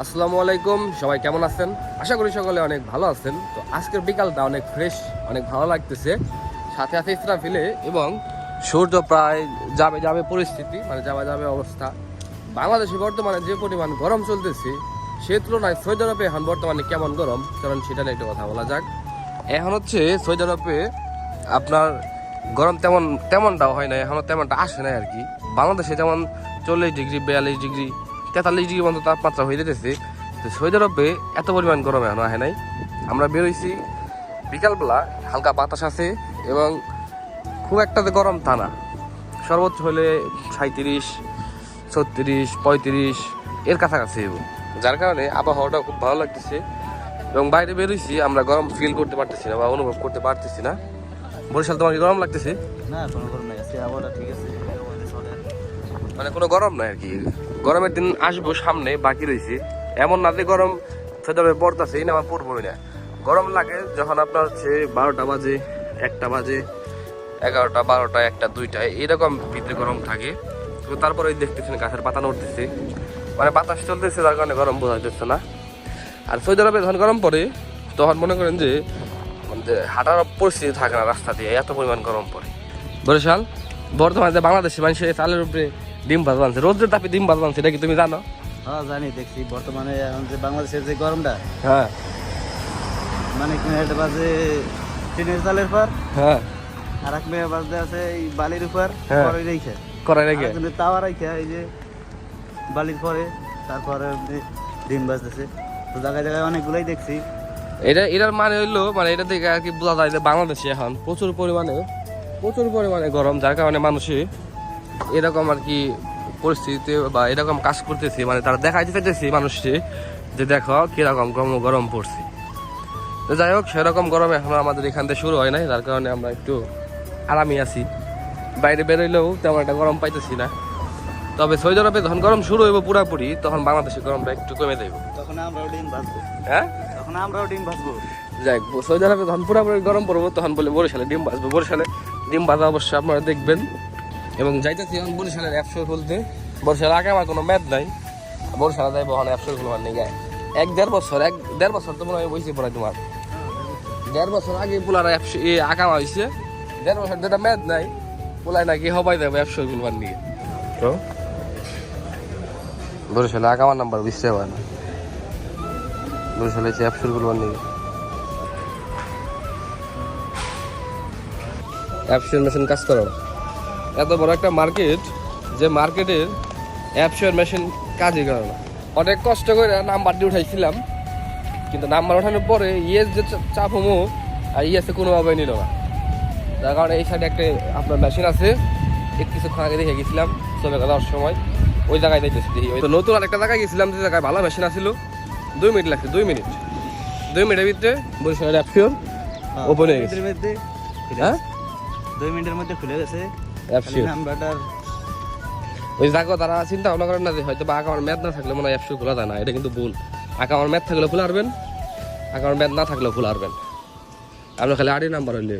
আসসালামু আলাইকুম, সবাই কেমন আছেন? আশা করি সকলে অনেক ভালো আছেন। তো আজকের বিকালটা অনেক ফ্রেশ, অনেক ভালো লাগতেছে, সাথে সাথে ইসরাফিলে এবং সূর্য প্রায় যাবে যাবে পরিস্থিতি, মানে যাবে যাবে অবস্থা। বাংলাদেশে বর্তমানে যে পরিমাণ গরম চলতেছে সে তুলনায় সৌদি আরবে এখন বর্তমানে কেমন গরম, কারণ সেটা নিয়ে একটু কথা বলা যাক। এখন হচ্ছে সৌদি আরবে আপনার গরম তেমনটাও হয় না, এখনও তেমনটা আসে না আর কি। বাংলাদেশে যেমন 40 ডিগ্রি 42 ডিগ্রি 43 ডিগ্রি পর্যন্ত তাপমাত্রা হয়ে যেতেছে, তো সৌদি আরবে এত পরিমাণ গরম এখনো আসে নাই। আমরা বেরোইছি বিকালবেলা, হালকা বাতাস আছে এবং খুব একটা গরম তা না, সর্বোচ্চ হলে 37 36 35 এর কাছাকাছি, যার কারণে আবহাওয়াটা খুব ভালো লাগতেছে। এবং বাইরে বেরোইছি, আমরা গরম ফিল করতে পারতেছি না বা অনুভব করতে পারতেছি না। বরিশাল তোমার কি গরম লাগতেছে? না, কোনো গরম নাই, আছে আবহাওয়াটা ঠিক আছে, মানে কোনো গরম নাই আর কি। গরমের দিন আসবো সামনে, বাকি রয়েছে। এমন না যে গরম সেভাবে পড়তেছে, এই না আমার পড়বই না। গরম লাগে যখন আপনার হচ্ছে 12টা বাজে, 1টা বাজে, 11টা 12টা 1টা 2টা এইরকম ভিতরে গরম থাকে। তো তারপরে দেখতেছেন গাছের পাতা নড়তেছে, মানে বাতাস চলতেছে, যার কারণে গরম বোঝা যাচ্ছে না। আর সৌদি আরবে যখন গরম পড়ে তখন মনে করেন যে হাঁটার পরিস্থিতি থাকে না রাস্তা দিয়ে, এত পরিমাণ গরম পড়ে। বরিশাল বর্তমানে বাংলাদেশে মানুষের চালের উপরে ডিম ভাত বানছে, রোদ্রের তাপে ডিম ভাত বানছে, এটা কি তুমি জানো? হ্যাঁ জানি, দেখছি। বর্তমানে এখন যে বাংলাদেশের যে গরমটা, হ্যাঁ মানে একটা বাজে টিনের চালের পর, হ্যাঁ, আর এক মেয়ে বাজতে আছে এই বালির উপর, হ্যাঁ। পরে রেখে করাই রেখে তাওয়া রাখে এই যে বালির পরে, তারপরে ডিম বাজতেছে। তো জায়গায় জায়গায় অনেকগুলোই দেখছি। এটার মানে হইলো, মানে এটা থেকে আর কি বোঝা যায় যে বাংলাদেশে এখন প্রচুর পরিমাণে গরম, যার কারণে মানুষে এরকম আর কি পরিস্থিতিতে বা এরকম কাজ করতেছে, মানে তারা দেখাইতে চাইতেছে মানুষকে যে দেখো কিরকম গরম পড়ছে। তো যাই হোক, সেরকম গরম এখনো আমাদের এখান থেকে শুরু হয় নাই, যার কারণে আমরা একটু আরামই আছি। বাইরে বেরোইলেও তেমন একটা গরম পাইতেছি না। তবে সৌদি আরবে যখন গরম শুরু হইব পুরাপুরি, তখন বাংলাদেশের গরমটা একটু কমে যাইব। তখন আমরাও ডিম ভাজবো। হ্যাঁ, তখন আমরাও ডিম ভাজবো। যাই হোক, সৌদি আরবে যখন পুরাপুরি গরম পড়বো তখন বলে বরিশালে ডিম ভাজবো। বরিশালে ডিম ভাজা অবশ্যই আপনারা দেখবেন। এবং যাইতেছি এখন বরিশালের অ্যাপসো খুলতে। বরিশালে আগে আমার কোনো ম্যাথ নাই, বরিশালে যাইব ওখানে অ্যাপসো খুলবার নেই গায়ে। 1-1.5 বছর তো মনে হয় বইছে পড়ায় তোমার। 1.5 বছর আগে পোলার অ্যাপসো আঁকামা হয়েছে, 1.5 বছর যেটা ম্যাথ নাই পোলায় নাকি হবাই যাবো অ্যাপসো খুলবার নিয়ে। তো বরিশালে আঁকামার নাম্বার বুঝতে পারে না, বরিশালে অ্যাপসো খুলবার নিয়ে অ্যাপসের মেশিন কাজ করো। এত বড় একটা মার্কেট, যে মার্কেটের অ্যাপসের মেশিন কাজই করে না। অনেক কষ্ট করে নাম্বার দিয়ে উঠাইছিলাম, কিন্তু নাম্বার ওঠানোর পরে ইয়েস যে চাপ হমো আর ইয়েসে কোনোভাবে নিল না। যার কারণে এই সাইডে একটা আপনার মেশিন আছে, কিছুক্ষণ আগে দেখে গেছিলাম চলে যাওয়ার সময়, ওই জায়গায় দেখতেছি দেখি। তো নতুন আরেকটা জায়গায় গেছিলাম, যে জায়গায় ভালো মেশিন আসছিল। 2 মিনিট লাগছে, 2 মিনিটের ভিতরে বরিশালের অ্যাপসিওর ওপেন হয়ে গেছে। হ্যাঁ, 2 মিনিটের মধ্যে খুলে গেছে নাম্বারটার। ওই জায়গা তারা চিন্তা ভাবনা করেন না যে হয়তো বা আঁকামার ম্যাথ না থাকলে মনে হয় অ্যাপসও খোলা যায় না, এটা কিন্তু ভুল। আঁকামার ম্যাথ থাকলে খোলা পারবেন, আঁকামার ম্যাথ না থাকলেও খোলা পারবেন। আপনার খালি আড়ি নাম্বার হইলে